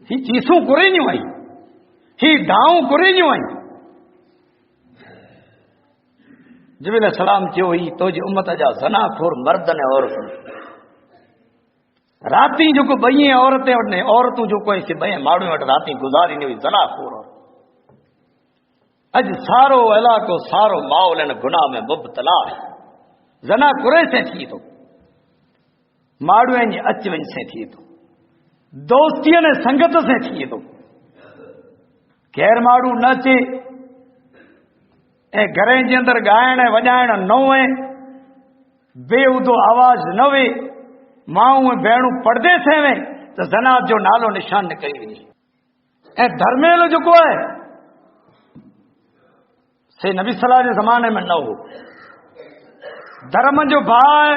ہی چیسوں کریñوں آئی ہی داؤں کریñوں آئی جبریل علیہ السلام چیو ہی تو جی امت جا زنا خور مرد نے عورتوں راتی جو کو بئیں عورتیں وٹنے عورتوں جو کوئی سے بئیں ماڑوں وٹ راتی گزاری نہیں ہوئی زنا خور اج سارو علاقو سارو ماحول ان گناہ میں مبتلا ہے زنا کرے سے تھی تو ماڑوں جی اچ ون سے تھی تو دوستیاں نے سنگت سے تھی تو غیر ماڑوں نہ چے اے گھریں جے اندر گائن وجائن نو ہے بے ادو آواز نہ وے ماؤں بھیڑوں پردے سے وے تو زنا جو نالو نشان نکلی وی اے دھرمیل جو کو ہے سے نبی صلی اللہ علیہ زمانے میں نہ ہو دھرم جو بھا ہے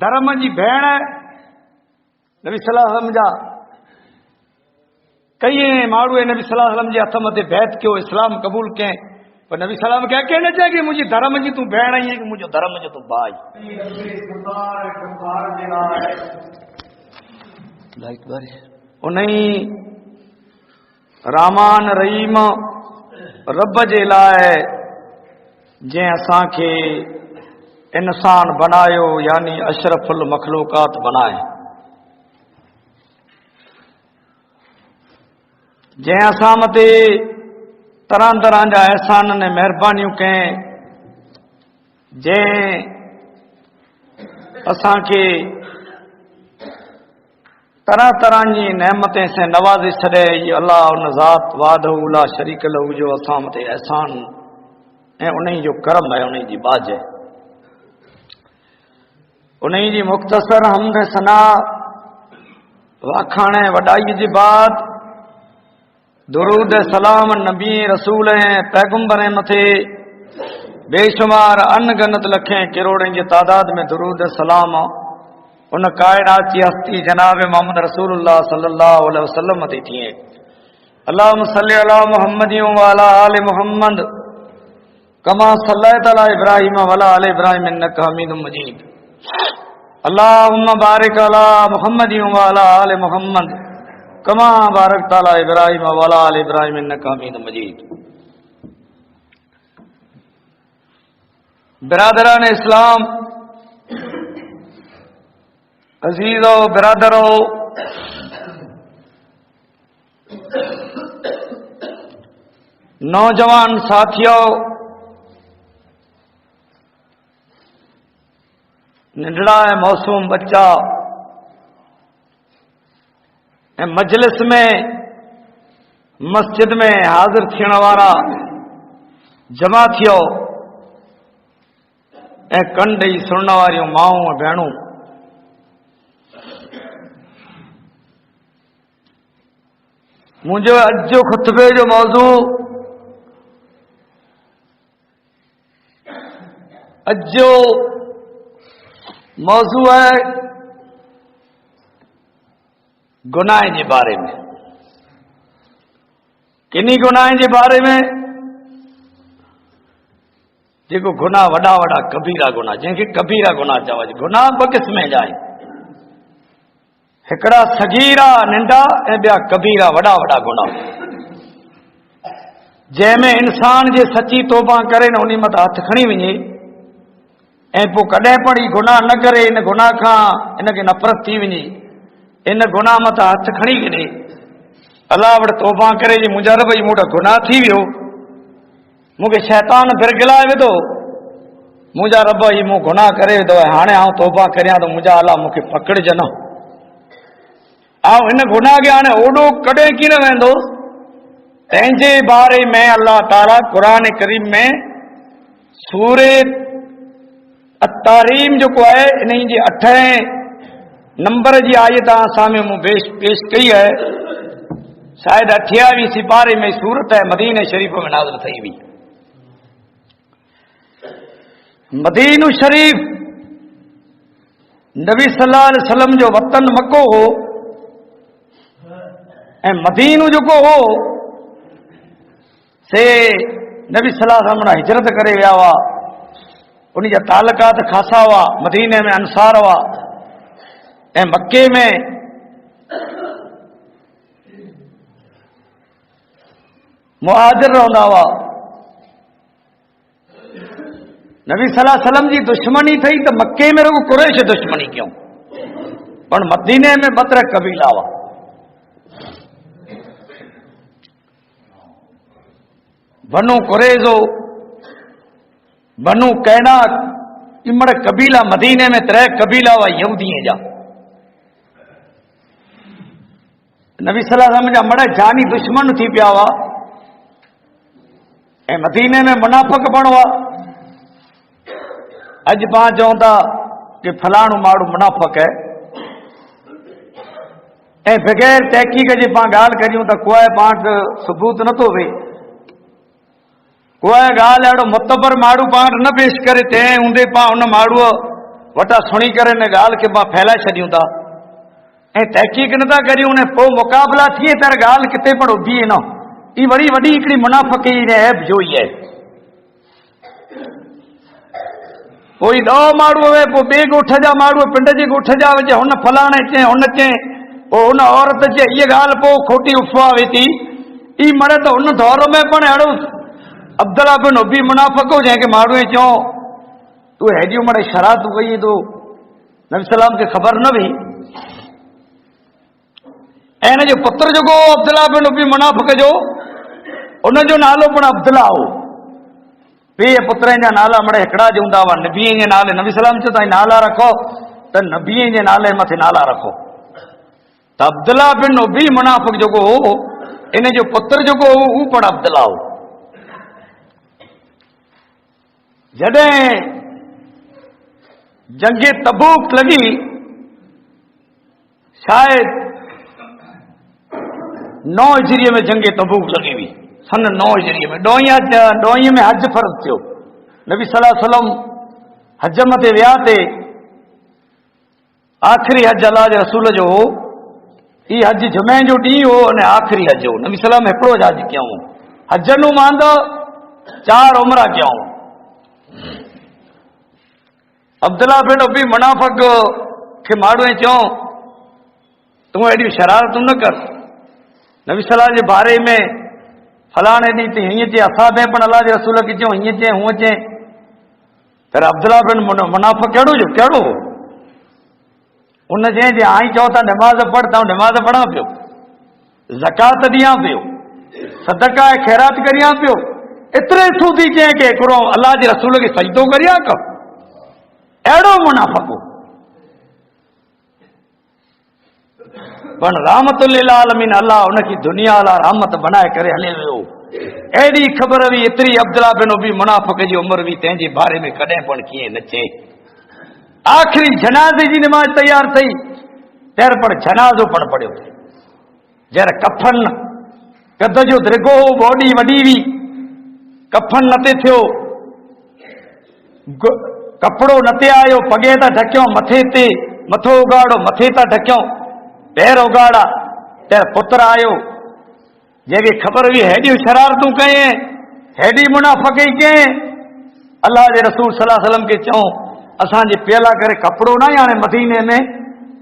دھرم جی بھیڑ ہے نبی صلی اللہ علیہ وسلم جا کئی ماڑو نبی صلی اللہ علیہ وسلم جی ہتھ متے بیعت کیو اسلام قبول کیں پر نبی صلی اللہ علیہ وسلم کیا کہنا چاہے کہ مجھے دھرم جی تو بھیڑ آئی ہے کہ مجھے دھرم جی تو بھائی انہیں رامان رحیم رب جے لائے جے اساں کے انسان بنایو یعنی اشرف المخلوقات بنائے جے اساں متے طرح طرح جا احسان نے مہربانیوں کہیں جے اساں کے طرح طرح جی نعمتیں سے نوازی چھڑے یہ اللہ ان ذات وحدہ لا شریک لہ جو اساں متے احسان ہے انہیں جو کرم ہے انہیں جی باج ہے انہیں جی مختصر حمد ثنا واکھانے وڈائی جی بات درود سلام نبی رسول ہیں پیغمبر ہیں متھے بے شمار ان گنت لکھیں کروڑیں کی تعداد میں درود سلام ان کائنات کی ہستی جناب محمد رسول اللہ صلی اللہ علیہ وسلم متھے تھیں اللہم صلی علی محمد وعلی آل محمد کما صلیت علی ابراہیم وعلی آل ابراہیم انک حمید مجید اللہم بارک علی محمد وعلی آل محمد کما بارک تعالی ابراہیم وعلی آل ابراہیم انک حمید مجید برادران اسلام عزیزو برادرو نوجوان ساتھیوں ننڈڑا ہے موسوم بچہ مجلس میں مسجد میں حاضر تھیण وارا جمع تھیو کنڈ سنن واریوں ماؤں بھیڑوں مجھے اج جو خطبے جو موضوع اج جو موضوع ہے گناہ کے بارے میں کنی گناہ کے بارے میں جو گناہ وڈا وڈا کبیرہ گناہ جن کے کبیرہ گناہ چوج گناہ ب قسمیں جائیں ایکڑا صغیرہ ننڈا اے بیا کبیرہ وڈا وڈا گناہ جے میں انسان جے سچی توبہ کرے نہ انہی مت ہاتھ کھڑی ونجے اے پو کڈے پڑی گناہ نہ کرے ان گناہ کھاں ان کے نفرت تھی ونجے ان گناہ مت ہاتھ کھڑی کرے اللہ وٹ توبہ کرے جی مجھا رب جی موٹا گناہ تھی ویو مجھے شیطان برگلائے وے تو مجھا رب جی مو گناہ کرے تو ہانے آؤں توبہ کریاں تو مجھا اللہ مجھے پکڑ جنو آؤ ان گناہ کے آنے اوڈو کڈے کی نہ ویندو تینجے بارے میں اللہ تعالیٰ قرآن کریم میں سورہ التحریم جو کو ہے انہیں جی 8 نمبر جی آیت سامنے مو پیش کی ہے شاید 28 سپارے میں صورت ہے مدینہ شریف میں نازل تھی ہوئی مدینہ شریف نبی صلی اللہ علیہ وسلم جو وطن مکو ہو مدینہ جو کو ہو سے نبی صلی اللہ علیہ وسلم ہجرت کرے ویا ہوا ان جا تعلقات خاصا ہوا مدینے میں انصار ہوا مکے میں मुहाजिर रहंदा हुआ। नबी सल्लल्लाहु अलैहि वसल्लम जी दुश्मनी थी तो मक्के में रुगो कुरैश दुश्मनी क्यों, पर मदीने में 12 कबीला हुआ। बनु कुरैज़ो, बनु कैनाक, इमड़ कबीला मदीने में 3 कबीला हुआ यहूदीअ जा। नबी सल्लल्लाहु अलैहि वसल्लम जा मड़े जानी दुश्मन थी पिया हुआ ऐं मदीने में मुनाफ़िक़ पण हुआ। अॼु पाण चऊं था कि फलाणो माण्हू मुनाफ़िक़ है ऐं बग़ैर तहक़ीक़ जे पाण ॻाल्हि करियूं त कोई पाण सबूत नथो वे, कोई ॻाल्हि अहिड़ो मुतबर माण्हू पाण न पेश करे तंहिं हूंदे पाण हुन माण्हूअ वटां सुणी करे हिन ॻाल्हि खे पाण फैलाए छॾियूं था ऐं तहक़ीक़ नथा करियूं ने पोइ मुक़ाबला थिए त ॻाल्हि किथे पण बीहे न। ई वरी वॾी हिकिड़ी मुनाफ़िक़ी ने ऐब जो ई आहे। पोइ 10 माण्हू वे, पोइ ॿिए ॻोठ जा माण्हू पिंड जे ॻोठ जा विझे, हुन फलाणे चए, हुन चए, पोइ हुन औरत चए, इहा ॻाल्हि पोइ खोटी अफ़वाह वे थी। ई मरे त हुन दौर में पण अहिड़ो अब्दुल्ला बिन उबी मुनाफ़िक़ हो जंहिंखे माण्हू चयो तूं हेॾियूं मरे शरारतूं कई तो नबी सलाम खे ख़बर न हुई। ऐं हिन जो पुत्र जेको अब्दुल्ला बिन उबी मुनाफ़िक़ जो, उनजो नालो पण अब्दुल्ला हो। ॿिए पुत्रनि जा नाला मड़े हिकिड़ा ज हूंदा हुआ। नबीअ जे नाले, नबी सलाम चयो त नाला रखो त नबीअ जे नाले मथे नाला रखो। त अब्दुल्ला बिन उबी मुनाफ़िक़ जेको हो, इन जो पुत्र जेको हो उहो पण अब्दुल्ला हो। जॾहिं जंगे तबूक लॻी, शायदि 9 हिजरीअ में जंगे तबूक लॻी हुई, सन 9 हिजरीअ में। 9 में हज फर्ज़ थियो। नबी सल्लल्लाहु अलैहि वसल्लम हज मथे विया ते आख़िरी हज अल्लाह जे रसूल जो हो। ई हज जुमे जो ॾींहुं हो ऐं आख़िरी हज हो। नबी सल्लल्लाहु अलैहि वसल्लम हिकिड़ो हज कयूं, हजनु मांदो 4 उमरा कयूं। अब्दुल्ला बिन उबी मुनाफ़िक़ खे माण्हू चयो तूं एॾियूं शरारतूं न कर। नबी सल्लल्लाहु जे बारे में फलाणे ॾींहुं ते हीअं चए, असां बि पण अलाह जे रसूल खे चयूं हीअं चए हूअं चए। पर अब्दुल्ला बिन मुनाफ़िक़ कहिड़ो हो? उन चए जे आई चओ था नमाज़ पढ़, त नमाज़ पढ़ां पियो, ज़कात ॾियां पियो, सदका ऐं ख़ैरात करियां पियो। एतिरे सूदी चए कि हिकिड़ो अलाह जे रसूल खे सजदो करियां का। अहिड़ो मुनाफ़िक़ हो। पण रहमतुल लिल आलमीन, अल्लाह उनकी दुनिया अला रहमत बनाए करे हले वियो। एड़ी ख़बर हुई एतिरी अब्दुल्ला बिन उबी मुनाफ़िक़ जी उम्र हुई, तंहिंजे बारे में कॾहिं पण कीअं न चए। आख़िरी जनाज़े जी नमाज़ तयार थई, तेर पण जनाज़ो पण पढ़ियो। जर कफन कद जो द्रिगो हो, बॉडी वॾी हुई, कफन न ते थियो, कपिड़ो न ते आयो, पगे था ढकियो, मथे ते मथो उगाड़ो, मथे था ढकियो, पैर उगाड़ा, तेर पुत्र आयो जंहिंखे ख़बर हुई हेॾियूं शरारतूं कयईं, हेॾी मुनाफ़िक़ी कयईं। अल्लाह जे रसूल सल्लल्लाहु अलैहि वसल्लम खे चऊं असांजे पियला करे कपिड़ो न आहे हाणे मदीने में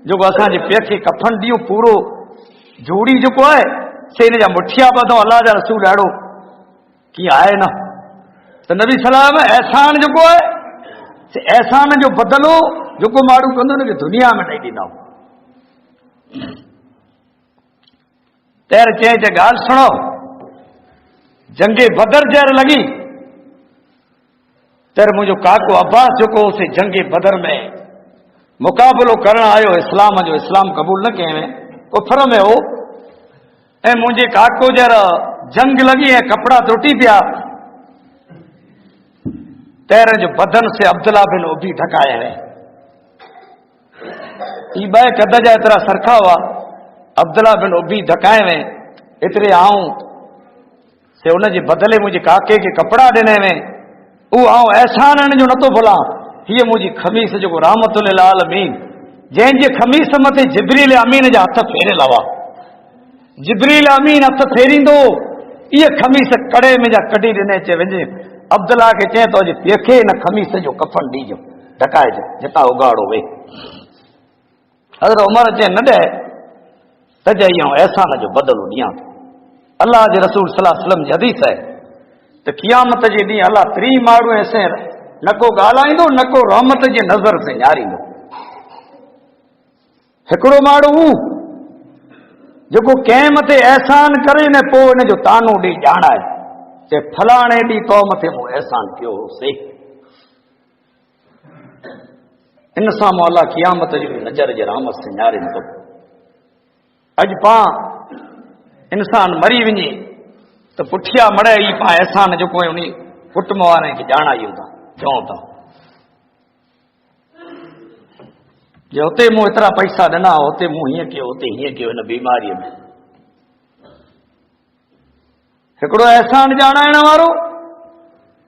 जेको असांजे पिय खे कफन ॾियूं, पूरो जूड़ी जेको आहे से हिन जा मुठिया ॿधो। अल्लाह जा रसूल अहिड़ो कीअं आहे न। त नबी सल्लल्लाहु अलैहि वसल्लम एहसान जेको आहे से एहसान जो बदिलो जेको माण्हू कंदो न कि दुनिया में ॾेई ॾींदा। तेर चए चे ॻाल्हि सुनो, जंगे बदर जर लॻी तेर मुंहिंजो काको अब्बास जेको से जंगे बदर में मुक़ाबिलो करण आयो इस्लाम जो, इस्लाम क़बूल न कयईं, कुफर में हो। ऐं मुंहिंजे काको जर जंग लॻी ऐं कपिड़ा त्रुटी पिया, तेर जो बदन से अब्दुल्ला बिन उबी ढकाया है। ई 2 कद जा एतिरा सरखा हुआ। अब्दुल्ला बिन उबी ढकाए वे, एतिरे आऊं से हुन जे बदिले मुंहिंजे काके खे कपिड़ा ॾिने वे। उहो आऊं एहसान जो नथो भुलां। हीअ मुंहिंजी खमीस जेको रहमतुल लिल आलमीन, जंहिंजे खमीस मथे जिब्रील अमीन जा हथ फेरियल हुआ, जिब्रील अमीन हथ फेरींदो, इहा खमीस कड़े में जा कढी ॾिने। चे वञे अब्दुल्ला खे चए तो अॼु पेखे हिन खमीस जो कफन ॾिजो, ढकाइजो, जितां उगाड़ो वे। हज़रत उमर चए न ॾे त चई एहसान जो बदिलो ॾियां। اللہ کے रसूल सल्लल्लाहु अलैहि वसल्लम जी हदीस है त क़यामत जे ॾींहुं अल्लाह 3 माण्हू ऐसे न को ॻाल्हाईंदो न को रहमत जे नज़र से न्यारींदो। हिकिड़ो माण्हू जेको कंहिं मथे एहसान करे न पोइ हिन जो तानो ॾेई ॼाणाए ते फलाणे ॾींहुं तो मथे मूं एहसान कयो होसीं। इन सां मूं अल्लाह क़यामत जी नज़र जे रहमत से न्यारींदो। अॼु पाण इंसान मरी वञे त पुठियां मड़े ई पाण एहसान जेको उन कुटुंब वारनि खे ॼाणायूं था चऊं था जे हुते मूं एतिरा पैसा ॾिना हुते मूं हीअं कयो हुते हीअं कयो हिन बीमारीअ में। हिकिड़ो एहसान ॼाणाइण वारो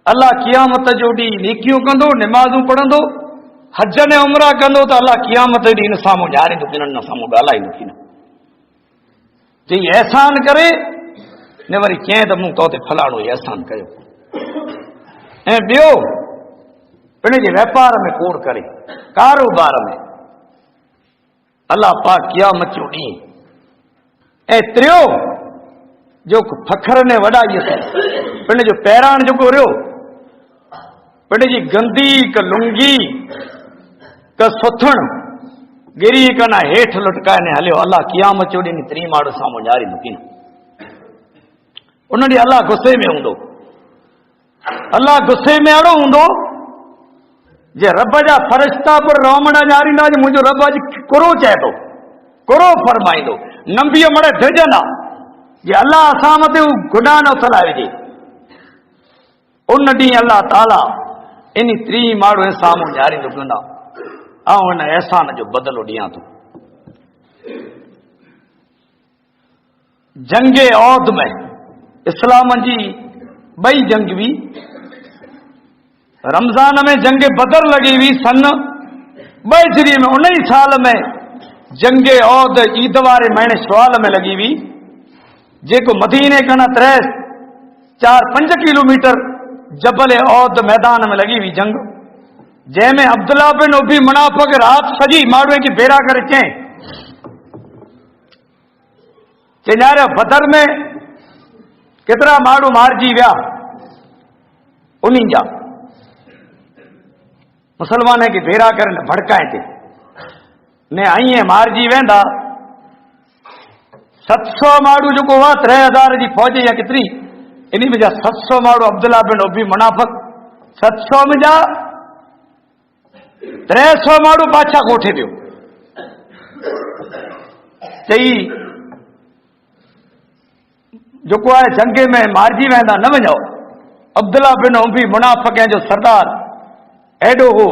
अल्लाह क़यामत जो ॾींहुं नेकियूं कंदो, निमाज़ूं पढ़ंदो, हज ने उमरा कंदो त अल्लाह क़यामत ॾींहुं हिन साम्हूं ॼाणींदो, हिननि साम्हूं ॻाल्हाईंदो थी न जे एहसान करे न वरी कंहिं त मूं तो ते फलाणो एहसान कयो। ऐं ॿियो पंहिंजे वापार में कोड़ करे, कारोबार में अल्लाह पाक क़यामत जो ॾींहुं। ऐं टियों जो फखर ने वॾाई पंहिंजो पहिराण जेको रहियो पंहिंजी गंदी क लुंगी क सुथण गिरी कना हेठि लुटकाए ने हलियो। अल्लाह क़यामत जो ॾींहुं 3 माण्हू साम्हूं ॼाणींदो की न उन ॾींहुं अल्लाह गुस्से में हूंदो। अल्लाह गुस्से में अहिड़ो हूंदो जे रब जा फरिश्ता पर रोमण ॼाणींदा जे मुंहिंजो रब अॼु कुरो चए थो, कुरो फरमाईंदो, नंबीअ मड़े ढिजंदा जे अल्लाह असां मथे हू गुनाह न उथलाए विझे। उन ॾींहुं अल्लाह ताला इन 3 माण्हू साम्हूं ॼाणींदो कंदा ऐं हिन एहसान जो बदिलो ॾियां थो। जंगे औद में इस्लाम जी 2 जंग हुई। रमज़ान में जंग बदर लगी हुई सन 2 हिजरी में। 19 साल में जंगे औद ईद वारे महीने शवाल में लगी हुई जेको मदीने खां 4-5 किलोमीटर जबल औद मैदान में लगी हुई जंग जंहिंमें अब्दुल्ला बिन उबी मुनाफ़िक़ रात सजी माण्हू खे भेरा करे चेंजारियो बदर में केतिरा माण्हू मारिजी विया उन्हीं जा मुसलमान खे भेरा करे भड़काए थे ने ईअं मारिजी वेंदा। 700 माण्हू जेको हुआ 3000 जी फौज या केतिरी इन में जा 700 माण्हू अब्दुल्ला बिन उबी मुनाफ़िक़ 700 में जा 300 माण्हू बादशाह कोठे पियो चई जेको आहे जंगे में मारिजी वेंदा न वञो। अब्दुल्ला बिन उबी मुनाफ़िक़ जो सरदार एॾो हो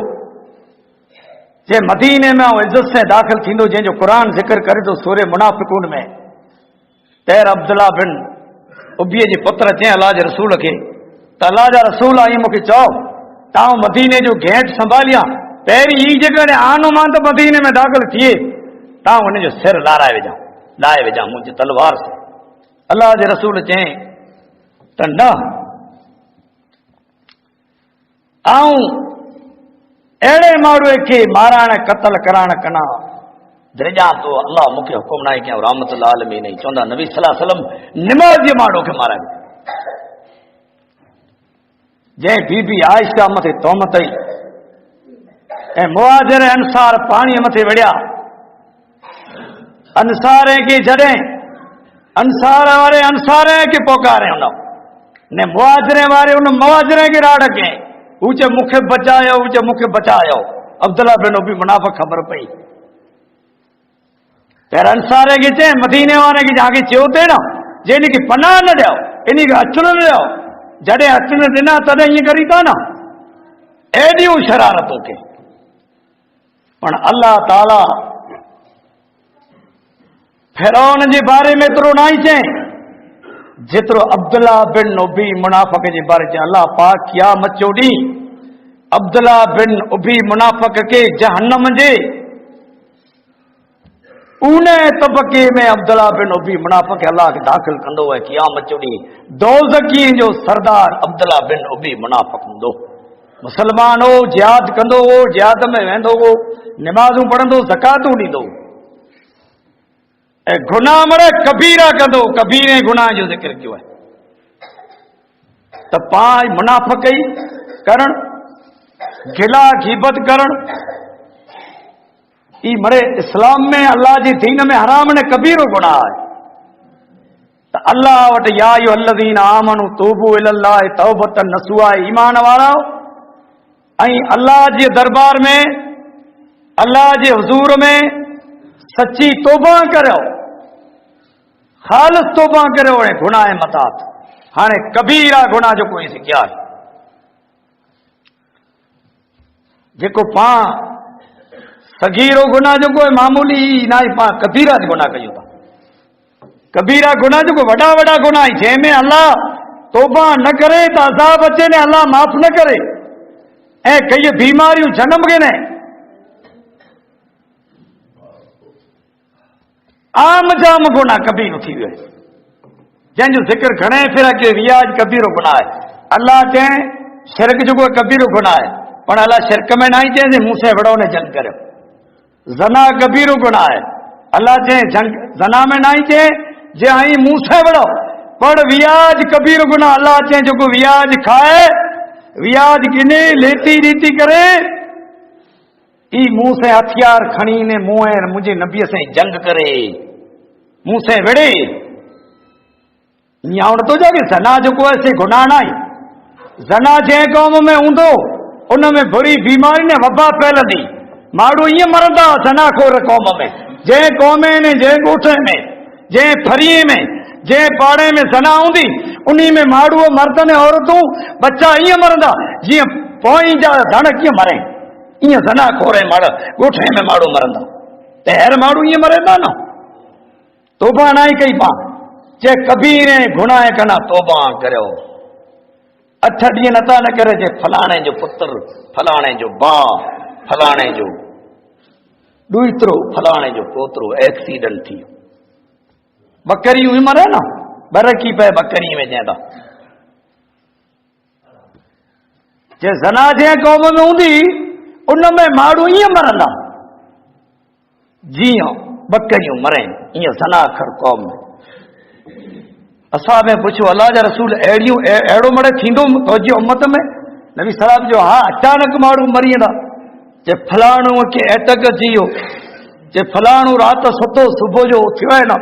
जे मदीने में इज़त से दाख़िल थींदो जंहिंजो क़ुरान ज़िक्र करे थो सूरे मुनाफ़िक़ून में। तैर अब्दुल्ला बिन उबीअ जे पुत्र चई अल्लाह जे रसूल खे त अल्लाह जा रसूल आई मूंखे चओ तव्हां मदीने जो घेंट संभालिया पहिरीं ही जेकॾहिं आनुमान त मदीने में दाख़िल थिए तव्हां हुनजो सिर लाराए विझां मुंहिंजी तलवार से। अल्लाह जे रसूल चई त न आऊं अहिड़े माण्हूअ खे माराइण क़तल कराइण कना द्रिजा तो अल्लाह मूंखे हुकुम न आहे कयां रहमतुल आलमीन नहीं चवंदा नबी सल्लल्लाहु अलैहि वसल्लम निमाज़ जे माण्हू खे माराए जंहिं बीबी आयशा मथे तोहमत आई ऐं मुहाजिर अंसार पाणीअ मथे विढ़िया। अंसार खे जॾहिं अंसार वारे अंसार खे पोकारे हुन ने मुहाजिरे वारे उन मुहाजिरे खे राड़ कयईं हू चए मूंखे बचायो अब्दुल्ला बिन उबी मुनाफ़िक़ ख़बर पई फिर अंसार खे चए मदीने वारे खे जाके चयो थे न जे इन खे पनाह न ॾियो इन खे अचण न ॾियो जॾहिं अचण ॾिना तॾहिं ईअं करी था न एॾियूं शरारतूं के पण अल्लाह ताला फिरौन जे बारे में एतिरो न चए जेतिरो अब्दुल्ला बिन उबी मुनाफ़िक़ जे बारे में अल्लाह पाक क़यामत जो ॾींहुं अब्दुल्ला बिन उबी मुनाफ़िक़ खे जहन्नम जे ऊने तबके में अब्दुल्ला बिन उबी मुनाफ़िक़ अल्लाह खे दाख़िल कंदो है क़यामत जो ॾींहुं। दोज़खीअ जो सरदार अब्दुल्ला बिन उबी मुनाफ़िक़ हूंदो। मुसलमान हो जिहाद कंदो हो जिहाद में वेंदो हो निमाज़ूं पढ़ंदो ज़कातूं ॾींदो اے گناہ مڑے کبیرہ کدو کبیرے گناہ جو ذکر کیوں ہے تو پانچ منافقی کرن گلا غیبت کرن ای مڑے اسلام میں اللہ جی دین میں حرام نے کبیرو گناہ ہے تو اللہ وٹ یا ایھا الذین آمنوا توبوا الی اللہ توبۃ نصوحا ایمان والا اللہ جی دربار میں اللہ جی حضور میں سچی توبہ کرو خالص توبہ کرو گناہ متات ہانے کبیرہ گناہ جو کوئی سکیا ہے جیکو پاں صغیرو گناہ جو کوئی معمولی نہ پاں کبیرہ گناہ کیو تا کبیرہ گناہ جو کوئی وڈا وڈا گناہ جے میں اللہ توبہ نہ کرے تو عذاب اچے نے اللہ معاف نہ کرے اے کئی بیماریوں جنم گئے نے عام جام گناہ کبیر تھی ہوئے جن جو ذکر گھنے پھر کہ ریاض کبیرو گناہ ہے اللہ چاہیں شرک جو کوئی کبیرو گناہ ہے پر اللہ شرک میں نہیں چاہیں منہ سے بڑوں نے جنگ کرو زنا کبیرو گناہ ہے اللہ چاہیں جنگ زنا میں نہیں چاہیں جے آئی منہ سے بڑھو پر ریاض کبیرو گناہ اللہ چاہیں جو کوئی ریاض کھائے ریاض گنے لیتی ریتی کرے ای منہ سے ہتھیار کھڑی نے منہ مجھے نبی سے جنگ کرے منہ سے وڑے یاؤں تو جا کہ زنا جو کو ایسے گناہ نہیں زنا جے قوم میں ہوندو ان میں بری بیماری نے وبا پھیلندی ماڑو یہ مردا زنا خور قوم میں جے قومے نے جے گوٹھے میں جے پھریے میں جے پاڑے میں زنا ہوندی انہی میں ماڑو مردن عورتوں بچہ یہ مردا جی پوئیں جا دھن کیوں مرے یہ زنا خورے ماڑا گوٹھے میں ماڑو مرندا تہر ماڑو یہ مرندا نا توبہ نہیں کئی پا جے کبیرے گناہ کنا توبہ کرو اٹھ ڈیئں نتا نہ کرے جے فلانے جو پتر فلانے جو باں فلانے جو ڈوئترو فلانے جو پوترو ایکسیڈنٹ تھی بکری ہوئی مرے نا برکی پہ بکری میں جیندہ جے زنا جے قوم میں ہوندی ان میں ماڑو یہ مرندا جی بکریوں مریں یہ زنا کھڑ قوم میں اصحاب میں پوچھو اللہ جا رسول ایڑو مڑے تھیندو توجہ امت میں نبی صاحب جو ہاں اچانک ماڑو مری دا جے فلانو کے اٹک جیو جے فلانو رات سतो صبح جو تھیو ہے نا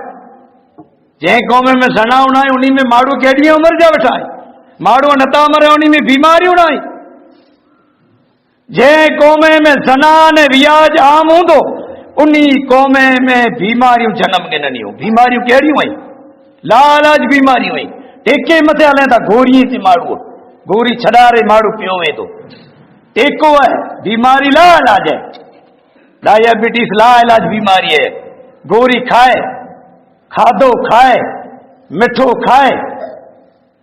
جے قوم میں زنا نہ انہی میں ماڑو کیڑی عمر جا وٹھا ہے ماڑو نتا مرے انہی میں بیماریوں نہ جے قوم میں زنا نے ریاض عام ہوندو انہی قوم میں بیماریوں جنم گننی ہو بیماریوں کیڑی ہوئی لا علاج بیماری ہوئی ٹیکے متے ہلیں تا گوری تھی ماڑو گوری چھڑا رہے ماڑو پیو ہے تو ٹیکو ہے بیماری لا علاج ہے ڈائبٹیز لا علاج بیماری ہے گوری کھائے کھادو کھائے مٹھو کھائے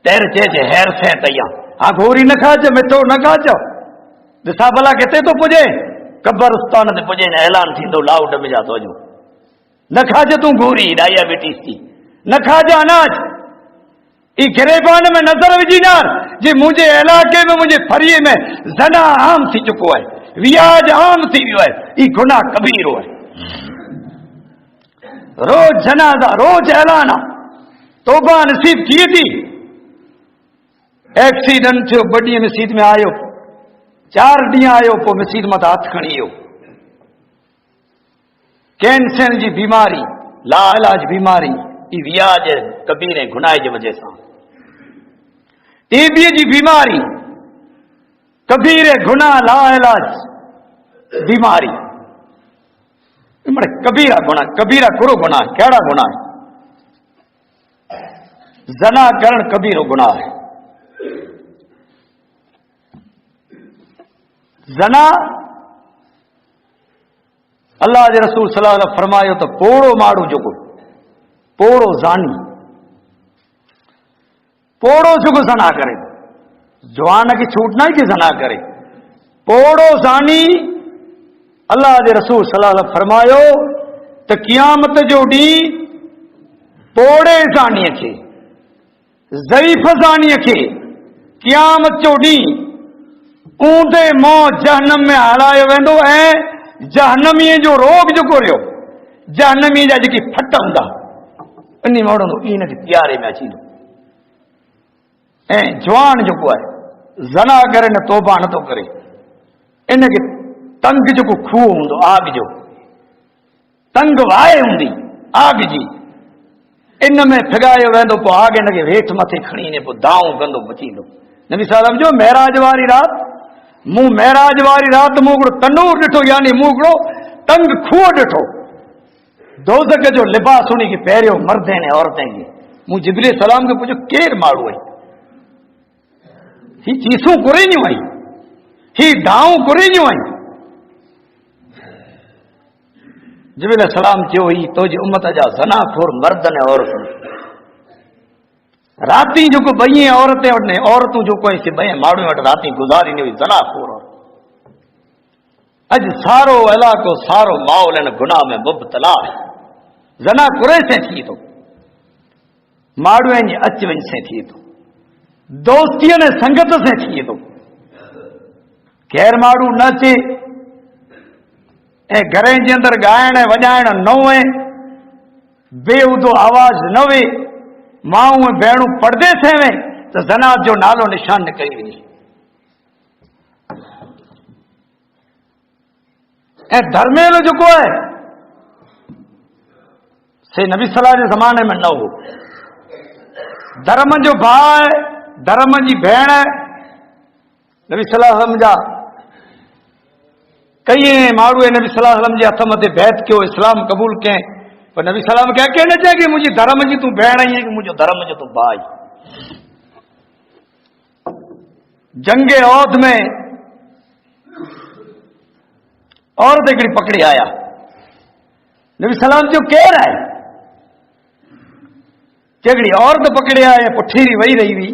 تیر چے ہیر سے تیاں ہاں گوری نہ کھا چو مٹھو نہ کھا چو دسا بھلا کتے تو پجے قبرستان تے پجے نے اعلان تھی تو لاؤڈ میں جا تو جو نہ کھا جو تم گوری ڈائبٹیز تھی نہ کھا جا اناج ای گریبان میں نظر وجی نار جی مجھے علاقے میں مجھے پھریے میں زنا عام تھی چکو ہے ریاض عام تھی بھی ہے ای گناہ کبیر ہے روز جنازہ روز اعلان توبہ نصیب کی تھی ایکسیڈنٹ تھو بڑی مسجد میں آئیو 4 ڈیاں آئیو پو مسجد مت ہاتھ کھڑیو کینسر جی بیماری لا علاج بیماری ای ریاض کبیر گناہ جی وجہ سے ٹی بی جی بیماری کبیر گناہ لا علاج بیماری کبیرہ گناہ کبیرہ کرو گناہ کیڑا گناہ ہے زنا کرن کبیرو گناہ ہے زنا اللہ کے رسول صلی اللہ علیہ وسلم فرمایو تو پوڑو ماڑو جو کو پوڑو زانی پوڑو جو کو زنا کرے جوان کی چھوٹ نہیں کہ زنا کرے پوڑو زانی اللہ کے رسول صلی اللہ علیہ وسلم فرمایو تو قیامت جو ڈی پوڑے زانی کے ضعیف زانی کے قیامت جو ڈی اونڈے مو جہنم میں ہڑائے ویندو ہے جہنمی جو روگ جو کو رہو जहनमी जा जेकी फट हूंदा इन माण्हू इन खे प्यारे में अची ऐं जवान जेको आहे ज़ना करे न तौबा नथो करे इन खे तंग जेको खूह हूंदो आग जो तंग वाए हूंदी आग जी इन में फिगायो वेंदो पोइ आग इन खे हेठि मथे खणी ने पोइ दाऊं कंदो बचींदो। नबी साहब जो महराज वारी राति मूं महराज वारी राति मूं हिकिड़ो तनूर ॾिठो यानी मूं हिकिड़ो तंग खूह ॾिठो दोज़ख जो लिबास उन खे पहिरियों मर्दनि ऐं औरतनि खे मूं जिब्रील सलाम खे पुछियो केरु माण्हू आहे ही चीसूं कुरेनियूं आई ही दाऊं कुरेनियूं आई जिब्रील सलाम चयो ही तुंहिंजी उम्मत जा ज़नाखोर मर्दनि ऐं औरतूं राती जेको ॿई औरतें वटि औरतूं जेको आहे ॿई माण्हुनि वटि राती गुज़ारींदी हुई ज़नाखोर अॼु सारो इलाइक़ो सारो माहौल इन गुनाह में मुब्तला आहे ज़नाखोरे से थिए थो माण्हुनि जी अच वञ से थिए थो दोस्तीअ ने संगत से थिए थो गैर माण्हू न अचे ऐं घर जे अंदरि ॻाइण वॼाइण न हुए बेहूदो आवाज़ न वे माऊं ऐं भेणूं पर्दे से वे त ज़नात जो नालो निशान निकिरी वञे ऐं धर्मेलो जेको आहे से नबी सलाह जे ज़माने में न हो धर्म जो भाउ आहे धर्म जी भेण नबी सलाह जा कई माण्हू नबी सलाह जे हथ मथे बैत कयो इस्लाम क़बूल कयईं पर नबी सलाम खे अके न चए कि मुंहिंजी धर्म जी तूं भेण आई कि मुंहिंजो धर्म जो तूं भाउ आई जंगे औद में औरत हिकिड़ी पकड़ी आया नबी सलाम जो केरु आहे हिकिड़ी औरत पकड़ी आया पुठीरी वेही रही हुई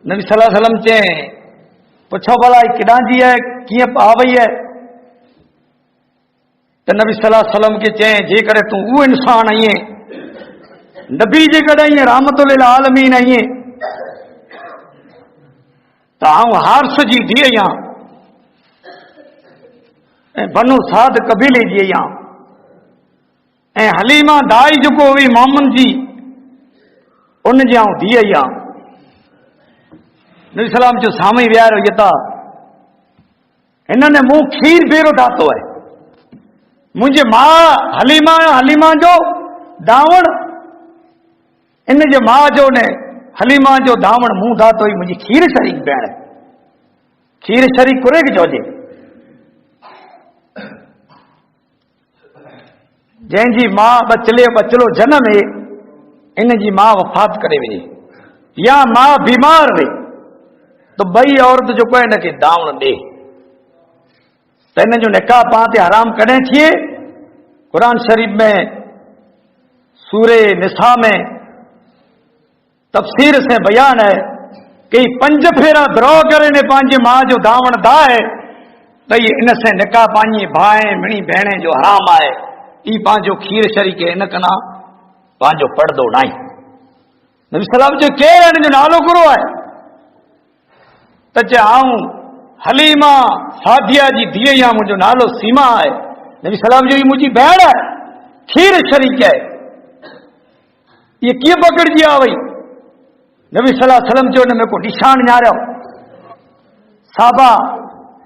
नबी सलाह सलम चए पुछो भला किॾां जी आहे कीअं आ वई आहे त नबी सलाह सलम खे चए जेकॾहिं तूं उहो इंसान आहीं नबी जेकॾहिं ईअं रहमतुल आलमीन आहीं त आऊं हारिस जी धीउ आहियां ऐं बनु साद कबीले जी आहियां ऐं हलीमा दाई जेको हुई मोहम्मद जी उन जी आऊं धीउ आहियां नबी सलाम जो साम्हूं ई विहारियो यता हिननि मूं खीर फेरो ठातो आहे मुंहिंजे माउ हलीमा जो दावण इन जे माउ जो ने हलीमा जो दावण मूं ठातो ई मुंहिंजी खीर शरीक भेण खीर शरीक कुरे खे चइजे जंहिंजी माउ बचलो जनम है इन जी माउ वफ़ात करे वञे या माउ बीमार रहे तो ॿई औरत जेको आहे हिनखे दावण ॾे त हिन जो निकाह पाण ते हराम कॾहिं थिए क़ुरान शरीफ़ में सूरे निसा में तफ़सीर से बयान है कि 5 फेरा द्रोह करे ने पंहिंजे माउ जो दावण दाए त इन से निकाह पंहिंजी भाउ मिणी भेण जो हराम आहे ई पंहिंजो खीर शरीक इन कना पंहिंजो पर्दो न आहे नबी सलाम जो केरु हिन जो नालो घुरो आहे त चए आऊं हलीमा सादिया जी धीअ या मुंहिंजो नालो सीमा आहे नबी सलाम जो ही मुंहिंजी भेण आहे खीर शरीक आहे ये कीअं पकड़जी आ वई नबी सलाह सलम जो हिन में को निशान ञारियो साहबा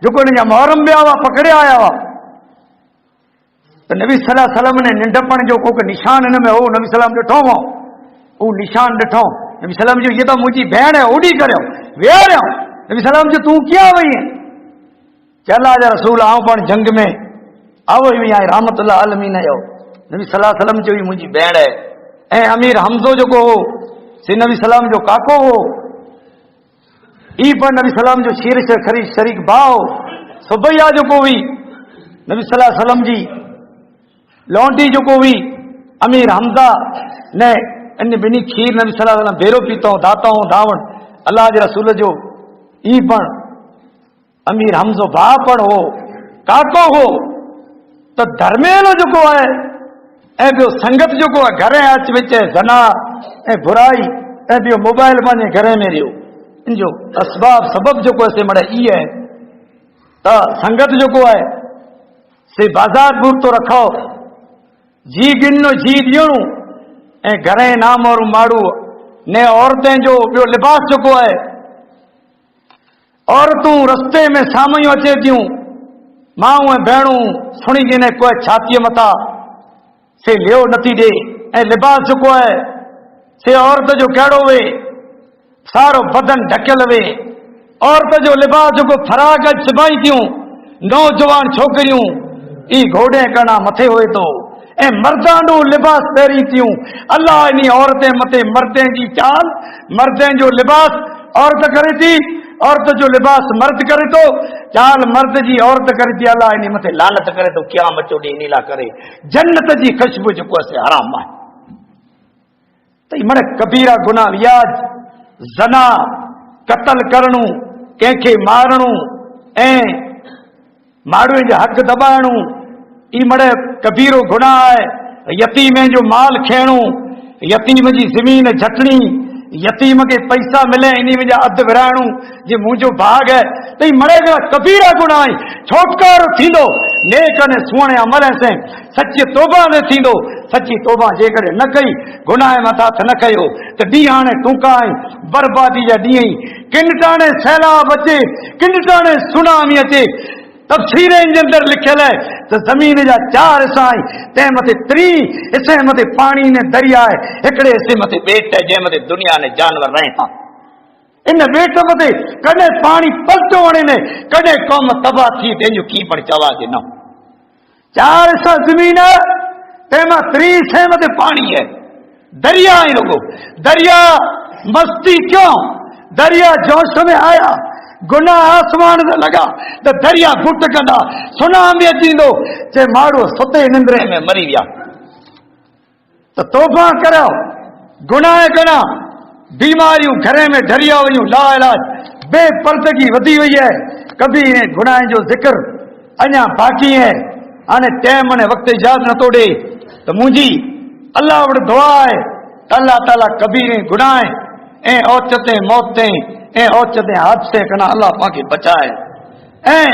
जेको हिन जा मुहर्रम ॿिया हुआ पकड़िया आया हुआ त नबी सलाह सलम ने नंढपण जो को निशान हिन में हो नबी सलाम ॾिठो हो उहो निशान ॾिठो नबी सलाम जो ये तो मुंहिंजी भेण आहे ओॾी करियो वेहारियो नबी सलाम जो तूं कीअं वई चला जा रसूल आऊं पाण जंग में आओ ही आई रहमतुल आलमीन आयो नबी सलाह सलम जो ही मुंहिंजी भेण आहे ऐं अमीर हमज़ो जेको हो से नबी सलाम जो काको हो ई पर नबी सलाम जो शीर शरीक भाउ सुबैया जेको हुई नबी सलाह सलम जी लौंडी जेको हुई अमीर हमज़ा ने इन ॿिन्ही खीर नबी सलाह सलम भेरो पीतो दातो दावण अल्लाह जे रसूल जो ई पण अमीर हमज़ो भाउ पण हो काको हो त धर्मेलो जेको आहे ऐं ॿियो संगत जेको आहे घर अच विच ज़ना ऐं बुराई ऐं ॿियो मोबाइल पंहिंजे घर में रहियो इन जो असबाब सबब जेको आहे से मड़े ई आहे त संगत जेको आहे से बाजार बूर तो रखो जी गिनो जी दियणु ऐं घरे नाम और माड़ू ने औरतें जो ॿियो लिबास जेको आहे औरतूं रस्ते में साम्हूं अचे थियूं माऊं ऐं भेणूं सुणी गिने कोई छातीअ मथां से लियो नथी ॾे ऐं लिबास जेको आहे से औरत जो कहिड़ो वे सारो बदन ढकियल वे औरत जो लिबास जेको फराक सिबाई थियूं नौजवान छोकिरियूं ई घोड़े करणा मथे हुए थो ऐं मर्दानो लिबास पहिरीं थियूं अल्लाह इन औरतें मथे मर्दे जी चाल मर्दे जो लिबास औरत करे थी औरत जो लिबास मर्द करे थो चाल मर्द जी औरत करे थी अल्लाह इन मथे लानत करे थो क़यामत जो ॾींहुं इन लाइ करे जन्नत जी ख़ुशबू जेको आहे हराम आहे त मणे कबीरा गुनाह लियाज ज़ना क़त्ल करणु कंहिंखे मारणु ऐं माण्हुनि जा हक़ दॿाइणु ई मणे कबीरो गुनाह आहे यतीम जो माल खणणु यतीम जी ज़मीन झटणी यतीम खे पैसा मिले इन में जा अधु विराइणु जे मुंहिंजो भाग है त मणे कबीरा गुनाह छोटकारो थींदो नेक अने सुहिणे अमल से सची तौबा न थींदो सची तौबा जेकर न कई गुनाह मथां हथ न कयो त ॾींहं हाणे टूंका बर्बादी जा ॾींहं ई किन टाणे सैलाब अचे किन टाणे सुनामी अचे तफ़सीर जे अंदर लिखियल है तो जमीन जा 4 हिस्सा ते मथे 3 हिस्से मथे पानी ने दरिया है एकड़े हिस्से मथे बेट है जे मथे दुनिया ने जानवर रहे था इन बेट मथे कदे पानी पलटो वणे ने कदे कौम तबाह थी तेजो की पर चवा जे न 4 हिस्सा जमीन है ते में 3 हिस्से मथे पानी है दरिया ही लोगो दरिया मस्ती क्यों दरिया जोश में आया गुनाह आसमान से लगा तो दरिया घुट कंदा सुनामी अचींदो जे माण्हू सुते निंद्रे में मरी विया तो तौबा करो गुनाह करा बीमारियों घरे में डरिया वयूं ला इलाज बेपर्दगी वधी वई है कभी गुनाह जो जिक्र अञा बाकी है हाणे टाइम ने वक्त याद न तो ॾे तो मुंहिंजी अल्लाह वटि दुआ है अल्लाह ताला कबीर गुनाह ऐं औचते मौत ऐं औचते हादसे कना अल्लाह पाके बचाए ऐं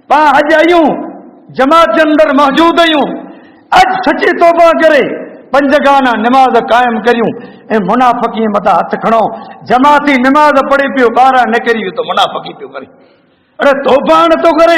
पा अज आयूं जमात के अंदर मौजूद आयूं अज सची तौबा करे 5 गाना नमाज कायम करियूं ऐं मुनाफिकी मथा हथ खणो जमाती नमाज पढ़े पियो 12 न करी तो मुनाफिकी पियो करे अरे तौबा न तो करे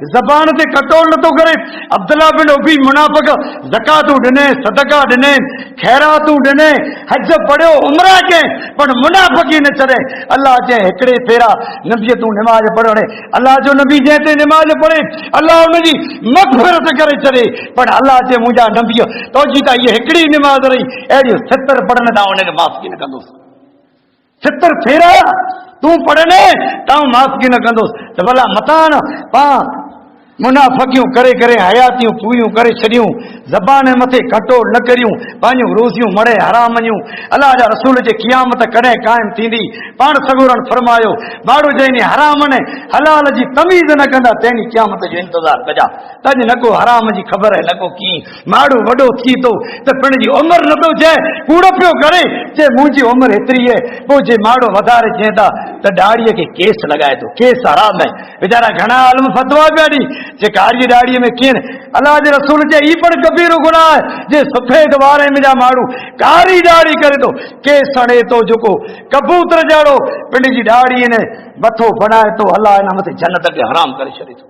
जबान से कटोल न तो करे अब्दुल्ला बिन उबी मुनाफिक ज़कातूं ॾिने सदका ॾिने खैरातूं ॾिने हज पढ़ियो उमरा के पर मुनाफिकी न चढ़े अल्लाह जे हिकड़े फेरा नबी तू नमाज पढ़णे अल्लाह जो नबी जे ते नमाज पढ़े अल्लाह उनजी मग़फ़िरत करे चढ़े पर अल्लाह जे मुंहिंजा नबी तो जी त ये हिकड़ी नमाज रही अहिड़ी 70 पढ़ण ता उनखे माफ़ की न कंदुसि 70 फेरा तू पढ़ने तां माफ़ की न कंदोस तो भला मता न पा मुनाफिकियूं करे करे हयातियूं पूरियूं करे छॾियूं ज़बान मथे कटो न करियूं पंहिंजूं रोज़ियूं मड़े हरामनियूं अल्लाह जा रसूल जे क़यामत कॾहिं क़ाइम थींदी पाण सगोरन फरमायो माण्हू जंहिं हराम ने हलाल जी तमीज़ न कंदा तंहिं क़यामत जो इंतज़ार कजा तज न को हराम जी ख़बर है न को की माण्हू वॾो थी थो त पिण जी उमिरि नथो चए कूड़ पियो करे जे मुंहिंजी उमिरि हेतिरी है पोइ जे माण्हू वधारे चए था त ॾाड़ीअ खे केस लॻाए थो केस हराम है वीचारा घणा आलम फतवा पिया ॾी जे कारी दाढ़ी में कीअं अल्लाह जे रसूल जे ई पण कबीरो गुनाह है जे सफेद वारे में जा माण्हू कारी दाढ़ी करे थो केस हणे थो जेको कबूतर जहिड़ो पिंड जी दाढ़ी ने मथो बनाए थो अल्लाह हिन मथे जन्नत खे हराम करे छॾे थो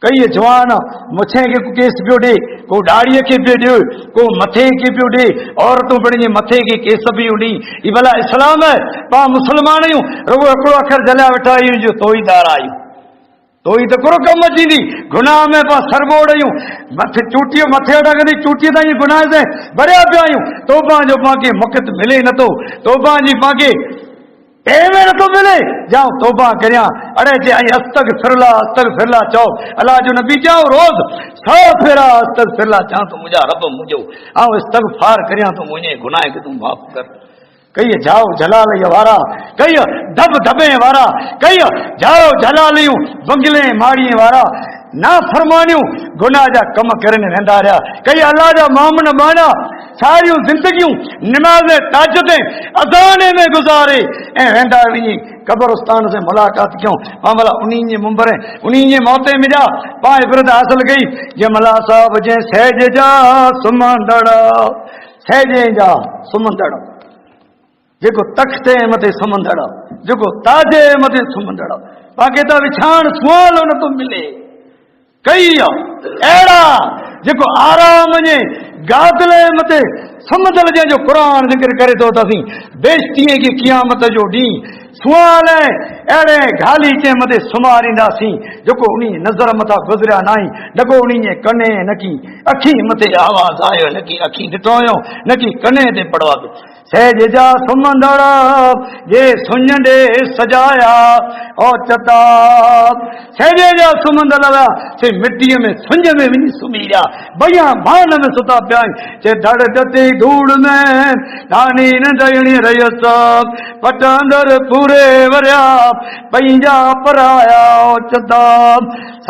कई जवान मुछे के केस पियो ॾे को दाढ़ीअ खे पियो ॾियो को मथे खे पियो ॾे औरतूं पिण जे मथे खे केस पियो ॾी ही भला इस्लाम है पा मुस्लमान आहियूं रुगो हिकिड़ो अखर जलिया वेठा आहियूं जो तोईदार आहियूं तो ही तो करो कम अची गुनाह में पा सरबोड़ आहियूं मथे चूटियो मथे अटकंदी चूटी ताईं गुनाह से भरिया पिया आहियूं तौबा जो पाके मुक़त मिले नथो तौबा जी पाके टेम नथो मिले जाओ तौबा करियां अड़े जे अस्तगफिरुल्लाह चओ अल्लाह जो नबी चओ रोज 100 फेरा अस्तगफिरुल्लाह चओ तो मुंहिंजा रब मुंहिंजो ऐं इस्तगफार करियां तो मुंहिंजे गुनाह खे तूं माफ़ कर कई जाओ जलाल वारा कई धब धबे वारा कई जाओ जलालियूं बंगले माड़ीअ वारा नाफरमानियूं गुनाह जा कम करने रहंदा रहिया। कई अल्लाह जा मामन बाणा सारियूं ज़िंदगियूं निमाज़ ताजदे अज़ाने में गुज़ारे ऐं वेंदा वञी कब्रस्तान से मुलाकात क्यों मामला उन्हीं जे मुंबरे उन्हीं जे मौते में जा पाए बिरद हासिल कई जे मला साहब जे सहज जा सुमंदड़ सहजे जा सुमंदड़ जेको तख्ते मथे सुमंदड़ जेको ताजे मथे सुमंदड़ बाक़ी त विछाण सुवाल न तो मिले कई अहिड़ा जेको आराम जे गादले मथे सुमंदड़ जंहिंजो क़ुरान ज़िक्र करे थो त असीं बेइज़तीअ खे क़यामत जो ॾींहुं सुवाल अहिड़े गालीचे मथे सुम्हारींदासीं जेको उन नज़र मथां गुज़रिया न आई न को उन जे कने न की अखी मथे आवाज़ आयो न की अखी ॾिठो हुयो न की कने ते पड़वा पियो सहज जा सुमंदड़ जे सुञे सजाया ओ चता सहज जा सुमंदड़ हुआ से मिटीअ में सुंज में वञी सुम्ही विया भैया भान में सुता पिया जे धड़ डती धूड़ में नानी न दयणी रहियस पट अंदर पूरे वरिया पंहिंजा पराया ओ चता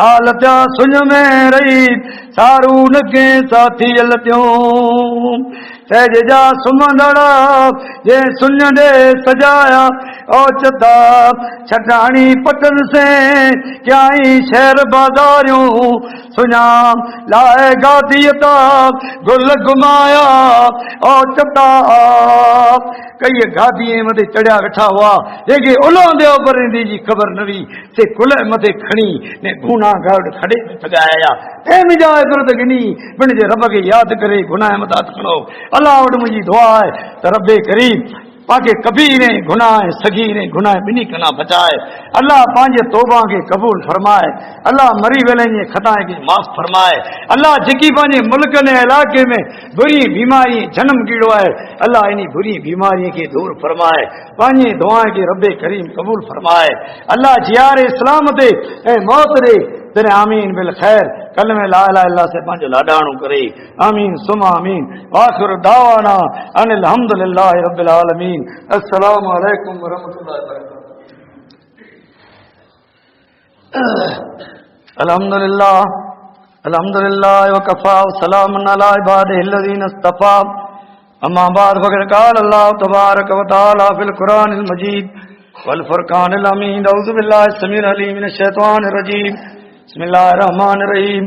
साल थिया सुञ में रही सारू न कंहिं साथी लथियूं सहज जा सुमंदड़ जे सुञे सजाया ओ चता छटाणी पटन से क्याई शहर बाज़ारियूं सुञाम लाए गादियता गुल घुमाया ओ चता कई गादीअ मथे चढ़िया वेठा हुआ जेके उलंदे परंदी जी ख़बर न हुई से कुल मथे खणी ने गुनाह गाड़ खड़े पगाया तंहिं जा इज़त गिनी पिण जे रब खे यादि करे गुनाह मथां हथ खणो अल्लाह वटि मुंहिंजी दुआ आहे त रबे करीम पाके कबीरे गुनाह सगीरे गुनाह बिनी कना बचाए अल्लाह पांजे तौबा के कबूल फरमाए अल्लाह मरी वेले जे खताए के माफ फरमाए अल्लाह जेकी पांजे मुल्क ने इलाके में बुरी बीमारी जन्म कीड़ो है अल्लाह इनी बुरी बीमारी के दूर फरमाए पांजे दुआएं के रब्बे करीम कबूल फरमाए अल्लाह जियार इस्लाम दे ए मौत दे तेरे आमीन बिल खैर कल में ला इलाहा इल्लल्लाह से पांजो लाडाणो करे आमीन सुमा आमीन वाखिर दावाना अनिल हम्दुलिल्लाहि रब्बिल आलमीन अस्सलामु अलैकुम व रहमतुल्लाहि व बरकातहू अल्हम्दुलिल्लाह व कफा व सलामुन अला इबादिहिल्लज़ीना इस्तफा अम्मा बाद फ़क़द क़ाल अल्लाह तबारक व तआला फ़िल क़ुरानिल मजीद वल फ़ुरक़ानिल हमीद अऊज़ु बिल्लाहि समीउल अलीम मिनश शैतानिर रजीम बिस्मिल्लाहिर रहमानिर रहीम